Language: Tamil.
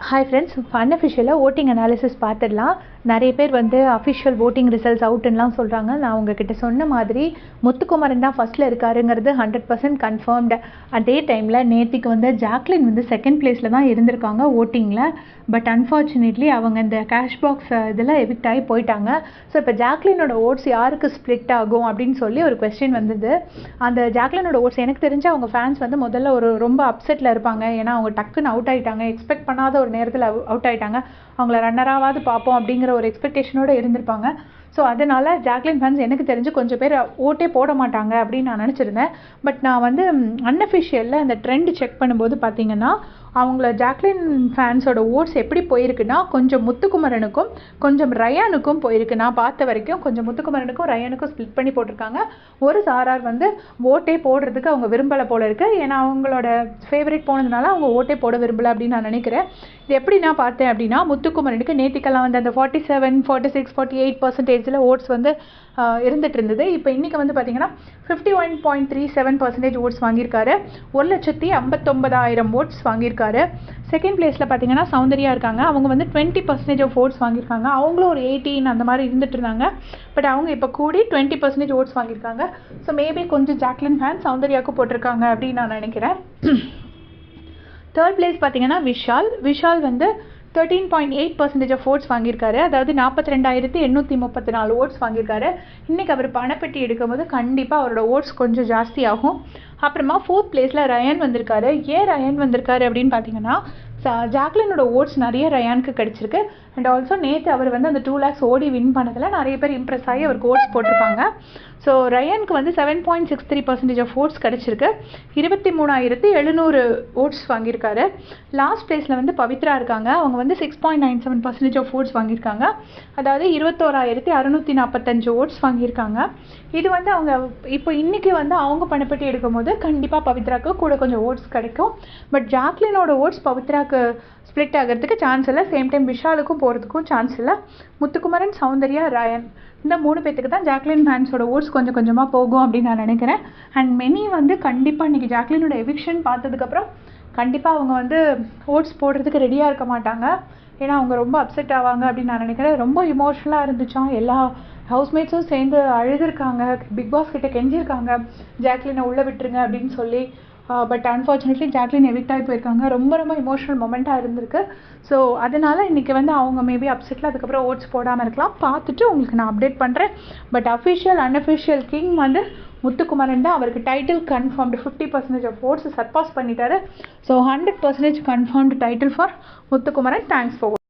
ஹாய் ஃப்ரெண்ட்ஸ், அன்அஃபிஷியலாக ஓட்டிங் அனாலிசிஸ் பார்த்துடலாம். நிறைய பேர் வந்து அஃபிஷியல் ஓட்டிங் ரிசல்ட்ஸ் அவுட்டுன்னெலாம் சொல்கிறாங்க. நான் உங்ககிட்ட சொன்ன மாதிரி முத்துக்குமரன் தான் ஃபஸ்ட்டில் இருக்காருங்கிறது 100% கன்ஃபார்ம்டு. அதே டைமில் நேத்திக்கு வந்து ஜாக்லின் வந்து செகண்ட் பிளேஸில் தான் இருந்திருக்காங்க ஓட்டிங்கில். பட் அன்ஃபார்ச்சுனேட்லி அவங்க இந்த கேஷ் பாக்ஸ் இதில் எவிக்ட் ஆகி போயிட்டாங்க. ஸோ இப்போ ஜாக்லினோட ஓட்ஸ் யாருக்கு ஸ்ப்ளிட் ஆகும் அப்படின்னு சொல்லி ஒரு கொஸ்டின் வந்தது. அந்த ஜாக்லினோட ஓட்ஸ் எனக்கு தெரிஞ்சு அவங்க ஃபேன்ஸ் வந்து முதல்ல ரொம்ப அப்செட்டில் இருப்பாங்க. ஏன்னா அவங்க டக்குன்னு அவுட் ஆகிட்டாங்க, எக்ஸ்பெக்ட் பண்ணாத ஒரு நேரத்தில் அவுட் ஆகிட்டாங்க. அவங்கள ரன்னராவது பார்ப்போம் அப்படிங்கிற ஒரு எக்ஸ்பெக்டேஷனோடு இருந்திருப்பாங்க. ஸோ அதனால் ஜாக்லின் ஃபேன்ஸ் எனக்கு தெரிஞ்சு கொஞ்சம் பேர் ஓட்டே போட மாட்டாங்க அப்படின்னு நான் நினச்சிருந்தேன். பட் நான் வந்து அன்அஃபிஷியலில் அந்த ட்ரெண்ட் செக் பண்ணும்போது பார்த்தீங்கன்னா அவங்கள ஜாக்லின் ஃபேன்ஸோட ஓட்ஸ் எப்படி போயிருக்குன்னா கொஞ்சம் முத்துக்குமரனுக்கும் கொஞ்சம் ரயானுக்கும் போயிருக்கு. நான் பார்த்த வரைக்கும் கொஞ்சம் முத்துக்குமரனுக்கும் ரயானுக்கும் ஸ்ப்ளிட் பண்ணி போட்டிருக்காங்க. ஒரு சாரார் வந்து ஓட்டே போடுறதுக்கு அவங்க விரும்பலை போல இருக்குது. ஏன்னா அவங்களோட ஃபேவரட் போனதுனால அவங்க ஓட்டே போட விரும்பலை அப்படின்னு நான் நினைக்கிறேன். இது எப்படி நான் பார்த்தேன் அப்படின்னா முத்துக்குமரனுக்கு நேத்திக்கெல்லாம் வந்து அந்த 47, 46, 48% ஓட்ஸ் வந்து இருந்துட்டு இருந்தது. இப்போ இன்றைக்கி வந்து பார்த்திங்கன்னா 51.37% ஓட்ஸ் வாங்கியிருக்காரு. 1,59,000 ஓட்ஸ் வாங்கியிருக்காரு. செகண்ட் பிளேஸில் பார்த்தீங்கன்னா சௌந்தர்யா இருக்காங்க. அவங்க வந்து 20% ஆஃப் ஓட்ஸ் வாங்கியிருக்காங்க. அவங்களும் ஒரு 18 அந்த மாதிரி இருந்துட்டு இருந்தாங்க. பட் அவங்க இப்போ கூடி 20% ஓட்ஸ் வாங்கியிருக்காங்க. ஸோ மேபி கொஞ்சம் ஜாக்லின் ஃபேன் சௌந்தர்யாவுக்கு போட்டிருக்காங்க அப்படின்னு நான் நினைக்கிறேன். தேர்ட் பிளேஸ் பார்த்தீங்கன்னா விஷால் வந்து 13.8% ஆஃப் ஓட்ஸ் வாங்கியிருக்காரு. அதாவது 42,834 ஓட்ஸ் வாங்கியிருக்காரு. இன்றைக்கி அவர் பணப்பெட்டி எடுக்கும்போது கண்டிப்பாக அவரோட ஓட்ஸ் கொஞ்சம் ஜாஸ்தி ஆகும். அப்புறமா ஃபோர்த் பிளேஸில் ரயான் வந்திருக்காரு. ஏன் ரயான் வந்திருக்காரு அப்படின்னு பார்த்தீங்கன்னா ஜாக்லினோட ஓட்ஸ் நிறைய ரயானுக்கு கிடச்சிருக்கு. அண்ட் ஆல்சோ நேற்று அவர் வந்து அந்த 2 lakhs ஓடி வின் பண்ணதில் நிறைய பேர் இம்ப்ரெஸ் ஆகி அவருக்கு ஓட்ஸ் போட்டிருப்பாங்க. ஸோ ரயானுக்கு வந்து 7.63% ஆஃப் ஓட்ஸ் கிடச்சிருக்கு. 23,700 ஓட்ஸ் வாங்கியிருக்காரு. லாஸ்ட் பிளேஸில் வந்து பவித்ரா இருக்காங்க. அவங்க வந்து 6.97% ஆஃப் ஓட்ஸ் வாங்கியிருக்காங்க. அதாவது 21,645 ஓட்ஸ் வாங்கியிருக்காங்க. இது வந்து அவங்க இப்போ இன்றைக்கி வந்து அவங்க பணப்பட்டி எடுக்கும் போது கண்டிப்பாக பவித்ராவுக்கு கூட கொஞ்சம் ஓட்ஸ் கிடைக்கும். பட் ஜாக்லினோட ஓட்ஸ் பவித்ராவுக்கு ஸ்ப்ளிட் ஆகிறதுக்கு சான்ஸ் இல்லை. சேம் டைம் விஷாலுக்கும் போகிறதுக்கும் சான்ஸ் இல்லை. முத்துக்குமரன், சௌந்தர்யா, ரயான் இந்த 3 பேத்துக்கு தான் ஜாக்லின் ஃபேன்ஸோட ஓட்ஸ் கொஞ்சம் கொஞ்சமாக போகும் அப்படின்னு நான் நினைக்கிறேன். அண்ட் மெனி வந்து கண்டிப்பாக இன்றைக்கி ஜாக்லினோட எவிக்ஷன் பார்த்ததுக்கப்புறம் கண்டிப்பாக அவங்க வந்து ஓட்ஸ் போடுறதுக்கு ரெடியாக இருக்க மாட்டாங்க. ஏன்னா அவங்க ரொம்ப அப்செட் ஆவாங்க அப்படின்னு நான் நினைக்கிறேன். ரொம்ப இமோஷ்னலாக இருந்துச்சான். எல்லா ஹவுஸ்மேட்ஸும் சேர்ந்து அழுதுருக்காங்க, பிக் பாஸ் கிட்ட கெஞ்சிருக்காங்க ஜாக்லினை உள்ளே விட்டுருங்க அப்படின்னு சொல்லி. பட் அன்ஃபார்ச்சுனேட்லி ஜாக்லின் எவிக்ட் ஆகி போயிருக்காங்க. ரொம்ப இமோஷனல் மொமெண்ட்டாக இருந்திருக்கு. ஸோ அதனால் இன்றைக்கி வந்து அவங்க மேபி அப்செட்டில் அதுக்கப்புறம் ஓட்ஸ் போடாமல் இருக்கலாம். பார்த்துட்டு உங்களுக்கு நான் அப்டேட் பண்ணுறேன். பட் அஃபிஷியல் அன்அஃபிஷியல் கிங் வந்து முத்துக்குமரன் தான். அவருக்கு title confirmed. 50% of votes surpass பண்ணிட்டாரு. So 100% confirmed title for Muthukumaran. Thanks for